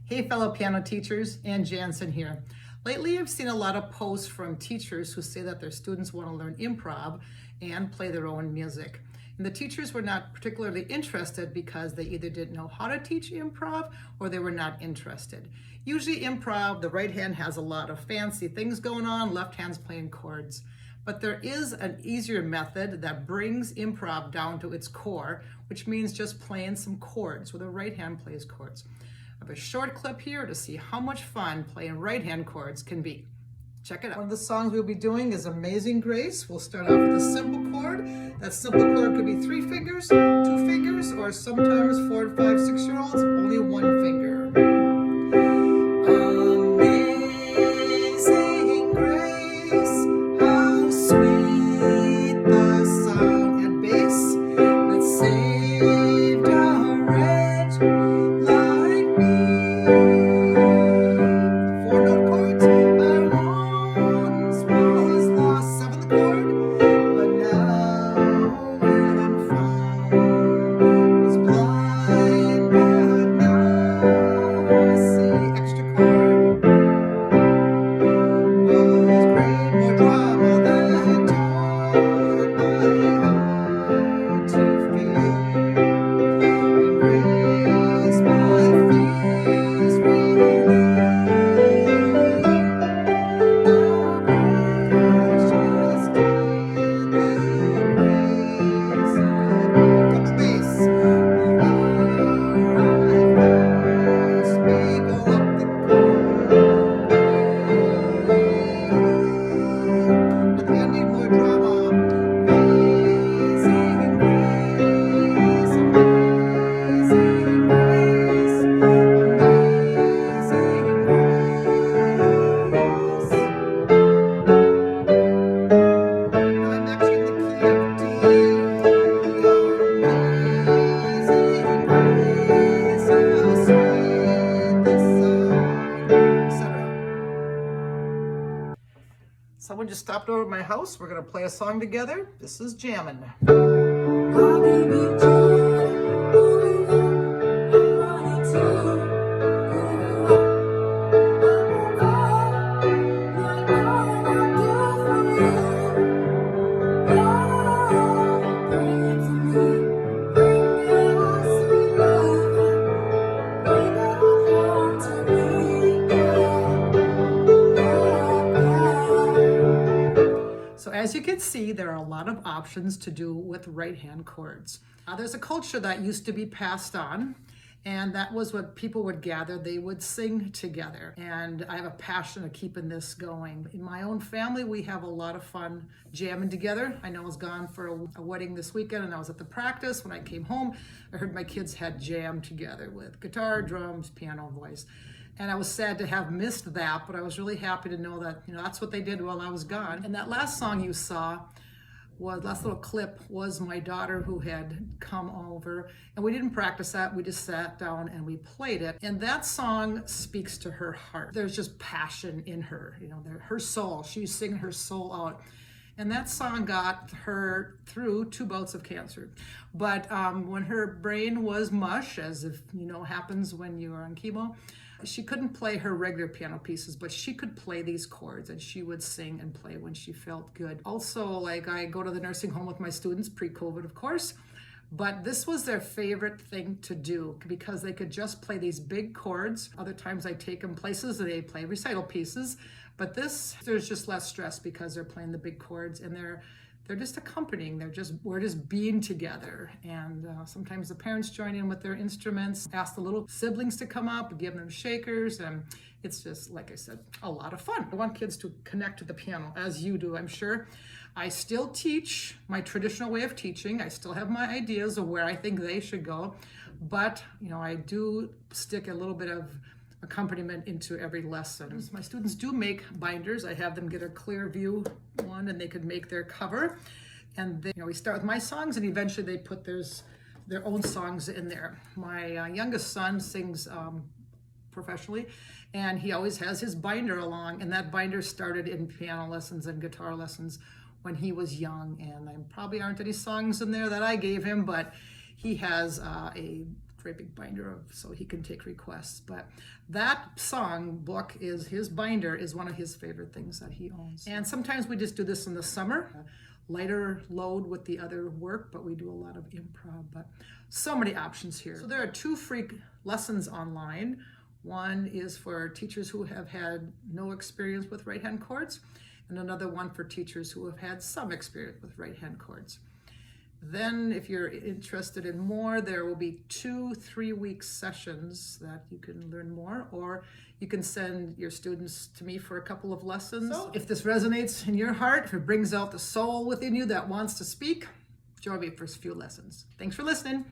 Hey fellow piano teachers, Ann Jansen here. Lately I've seen a lot of posts from teachers who say that their students want to learn improv and play their own music. And the teachers were not particularly interested because they either didn't know how to teach improv or they were not interested. Usually improv, the right hand has a lot of fancy things going on, left hand's playing chords. But there is an easier method that brings improv down to its core, which means just playing some chords, where the right hand plays chords. I have a short clip here to see how much fun playing right-hand chords can be. Check it out. One of the songs we'll be doing is Amazing Grace. We'll start off with a simple chord. That simple chord could be 3 fingers, 2 fingers, or sometimes 4, 5, 6-year-olds, only 1 finger. Amazing grace, how sweet the sound at bass that saved a wretch like me. 4-note chords. I once was lost. 7th chord, but now I'm found. Was blind, but now I see. Extra chord. Was great, more drama that taught my heart to feel. And grace my fears relieved. Someone just stopped over at my house. We're going to play a song together. This is Jammin'. So as you can see, there are a lot of options to do with right-hand chords. There's a culture that used to be passed on, and that was what people would gather. They would sing together, and I have a passion of keeping this going. In my own family, we have a lot of fun jamming together. I know I was gone for a wedding this weekend, and I was at the practice. When I came home, I heard my kids had jammed together with guitar, drums, piano, voice. And I was sad to have missed that, but I was really happy to know that, that's what they did while I was gone. And that last song you saw, last little clip, was my daughter who had come over. And we didn't practice that, we just sat down and we played it. And that song speaks to her heart. There's just passion in her, her soul. She's singing her soul out. And that song got her through 2 bouts of cancer. But when her brain was mush, as if happens when you are on chemo, she couldn't play her regular piano pieces, but she could play these chords, and she would sing and play when she felt good. Also, I go to the nursing home with my students, pre-COVID of course, but this was their favorite thing to do because they could just play these big chords. Other times I take them places and they play recital pieces, but there's just less stress because they're playing the big chords and they're just accompanying. We're just being together. And sometimes the parents join in with their instruments, ask the little siblings to come up, give them shakers, and it's just, like I said, a lot of fun. I want kids to connect to the piano, as you do, I'm sure. I still teach my traditional way of teaching. I still have my ideas of where I think they should go, but I do stick a little bit of accompaniment into every lesson. My students do make binders. I have them get a clear view one, and they could make their cover. And then, we start with my songs, and eventually they put their own songs in there. My youngest son sings professionally, and he always has his binder along, and that binder started in piano lessons and guitar lessons when he was young. And there probably aren't any songs in there that I gave him, but he has a great big binder so he can take requests. But that song book his binder is one of his favorite things that he owns. And sometimes we just do this in the summer, lighter load with the other work, but we do a lot of improv. But so many options here. So there are 2 free lessons online. One is for teachers who have had no experience with right hand chords, and another one for teachers who have had some experience with right hand chords. Then if you're interested in more, there will be 2 3-week sessions that you can learn more, or you can send your students to me for a couple of lessons. So if this resonates in your heart, if it brings out the soul within you that wants to speak, join me for a few lessons. Thanks for listening.